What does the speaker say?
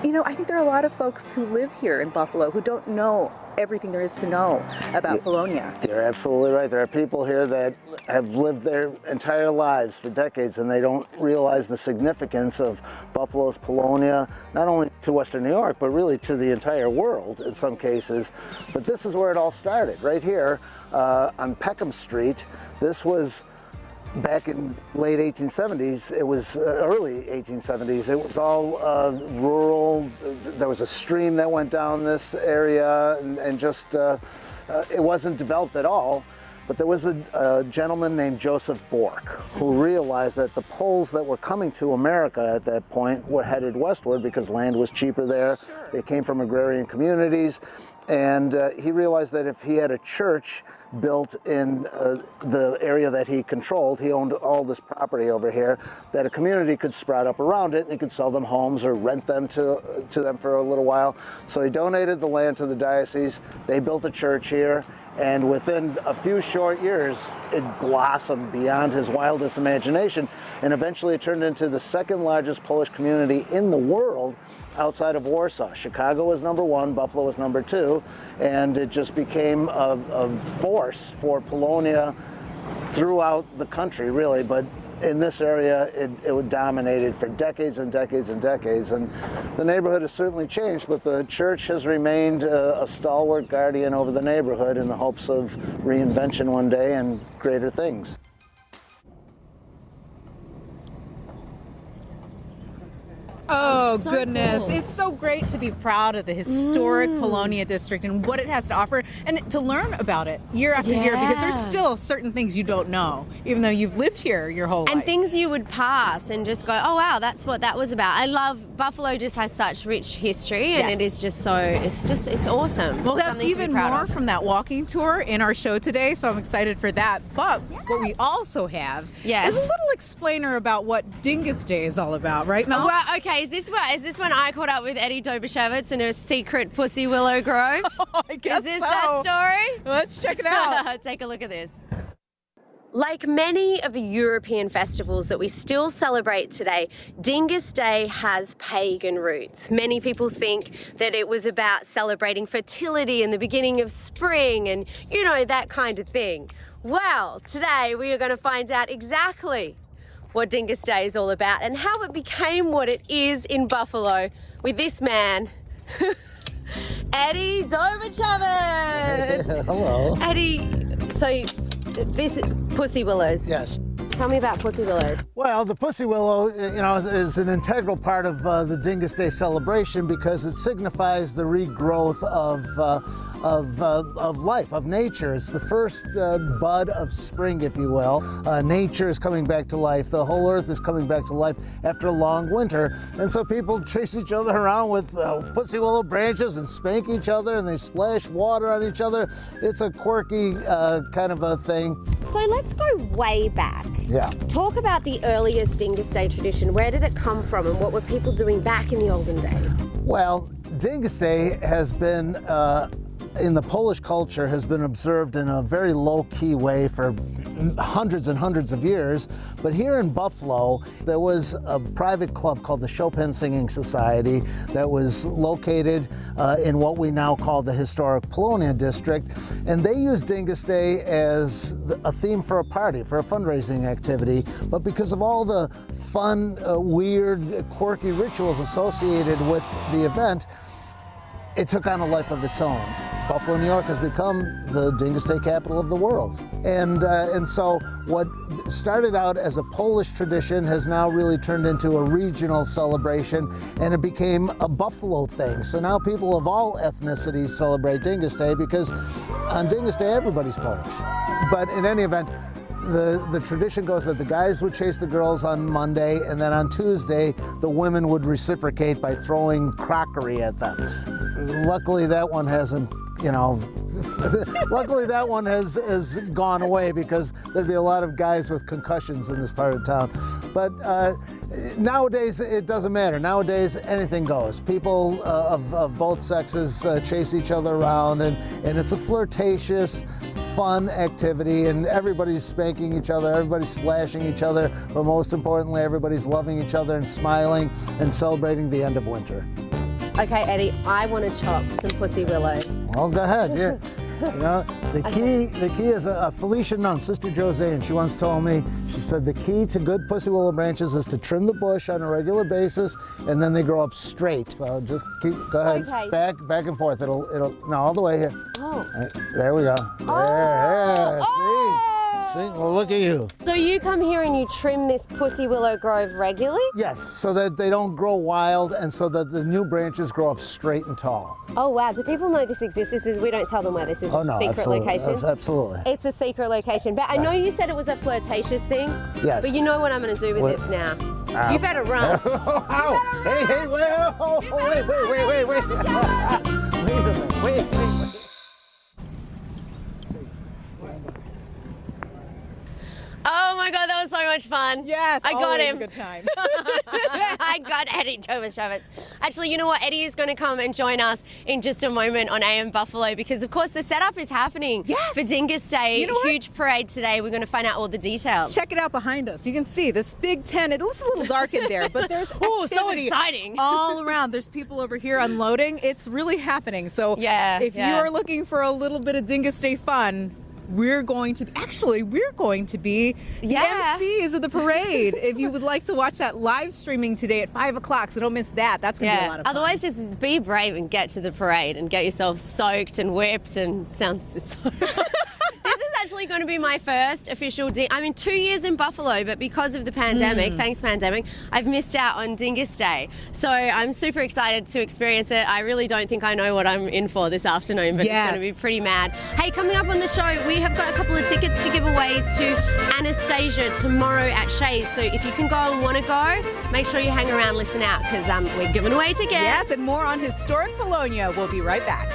I think there are a lot of folks who live here in Buffalo who don't know everything there is to know about Polonia. You're absolutely right. There are people here that have lived their entire lives for decades, and they don't realize the significance of Buffalo's Polonia, not only to Western New York, but really to the entire world in some cases. But this is where it all started, right here on Peckham Street. This was back in late 1870s, it was early 1870s, it was all rural. There was a stream that went down this area, and just, it wasn't developed at all. But there was a gentleman named Joseph Bork who realized that the Poles that were coming to America at that point were headed westward because land was cheaper there. Sure. They came from agrarian communities. And he realized that if he had a church built in the area that he controlled, he owned all this property over here, that a community could sprout up around it and he could sell them homes or rent them to them for a little while. So he donated the land to the diocese. They built a church here. And within a few short years, it blossomed beyond his wildest imagination. And eventually it turned into the second largest Polish community in the world outside of Warsaw. Chicago was number one, Buffalo was number two, and it just became a force for Polonia throughout the country, really. But in this area, it dominated for decades and decades and decades. And the neighborhood has certainly changed, but the church has remained a stalwart guardian over the neighborhood in the hopes of reinvention one day and greater things. Oh, so goodness. cool. It's so great to be proud of the historic Polonia district and what it has to offer, and to learn about it year after year, because there's still certain things you don't know, even though you've lived here your whole life. And things you would pass and just go, oh wow, that's what that was about. I love, Buffalo just has such rich history, and it is just so, it's awesome. We'll have Something to be even proud more of. from that walking tour in our show today, so I'm excited for that. But what we also have is a little explainer about what Dingus Day is all about, right, Mel? Well, okay, is this when I caught up with Eddie Dobashevitz in a secret Pussy Willow Grove? I guess is this that story? Let's check it out. Take a look at this. Like many of the European festivals that we still celebrate today, Dingus Day has pagan roots. Many people think that it was about celebrating fertility and the beginning of spring and, you know, that kind of thing. Well, today we are going to find out exactly what Dingus Day is all about and how it became what it is in Buffalo with this man, Eddie Dobashevitz. Hello. Eddie, so this is Pussy Willows. Yes. Tell me about Pussy Willows. Well, the Pussy Willow, is an integral part of the Dingus Day celebration because it signifies the regrowth of life, of nature. It's the first bud of spring, if you will. Nature is coming back to life. The whole earth is coming back to life after a long winter. And so people chase each other around with Pussy Willow branches and spank each other, and they splash water on each other. It's a quirky kind of a thing. So let's go way back. Yeah. Talk about the earliest Dingus Day tradition. Where did it come from and what were people doing back in the olden days? Well, Dingus Day has been, in the Polish culture, has been observed in a very low-key way for hundreds and hundreds of years. But here in Buffalo, there was a private club called the Chopin Singing Society that was located in what we now call the historic Polonia district. And they used Dingus Day as a theme for a party, for a fundraising activity. But because of all the fun, weird, quirky rituals associated with the event, it took on a life of its own. Buffalo, New York has become the Dingus Day capital of the world. And so what started out as a Polish tradition has now really turned into a regional celebration, and it became a Buffalo thing. So now people of all ethnicities celebrate Dingus Day because on Dingus Day everybody's Polish. But in any event, the tradition goes that the guys would chase the girls on Monday, and then on Tuesday the women would reciprocate by throwing crockery at them. Luckily that one hasn't, luckily that one has gone away, because there'd be a lot of guys with concussions in this part of town. But nowadays it doesn't matter. Nowadays anything goes. People of both sexes chase each other around, and it's a flirtatious, fun activity, and everybody's spanking each other, everybody's splashing each other, but most importantly everybody's loving each other and smiling and celebrating the end of winter. Okay, Eddie, I want to chop some pussy willow. Well, go ahead. Here. You know, the key is a Felicia nun, Sister Jose, and she once told me, she said the key to good pussy willow branches is to trim the bush on a regular basis, and then they grow up straight. So just go ahead, Okay. back and forth. It'll, no, all the way here. Oh. There we go. There. Oh. See? Well, look at you. So you come here and you trim this pussy willow grove regularly? Yes, so that they don't grow wild, and so that the new branches grow up straight and tall. Oh wow, do people know this exists? We don't tell them where this is. Oh no, a secret absolutely. location? Absolutely. It's a secret location. But I know you said it was a flirtatious thing. Yes. But you know what I'm going to do with What? this now. You better run. Ow. Hey, wait. Wait a minute. Oh my God, that was so much fun. Yes, I got always him. a good time. I got Eddie Thomas. Actually, you know what? Eddie is going to come and join us in just a moment on AM Buffalo because, of course, the setup is happening for Dingus Day. You know what? Huge parade today. We're going to find out all the details. Check it out behind us. You can see this big tent. It looks a little dark in there, but there's Ooh, so activity exciting. all around. There's people over here unloading. It's really happening. So if you are looking for a little bit of Dingus Day fun, we're going to be the MCs of the parade. If you would like to watch that live streaming today at 5 o'clock, so don't miss that. That's going to be a lot of fun. Otherwise, just be brave and get to the parade and get yourself soaked and whipped and sounds so... This is actually going to be my first official I'm in 2 years in Buffalo, but because of the pandemic, thanks pandemic, I've missed out on Dingus Day. So I'm super excited to experience it. I really don't think I know what I'm in for this afternoon, but it's going to be pretty mad. Hey, coming up on the show, we have got a couple of tickets to give away to Anastasia tomorrow at Shays. So if you can go and want to go, make sure you hang around, listen out, because we're giving away tickets. Yes, and more on historic Polonia. We'll be right back.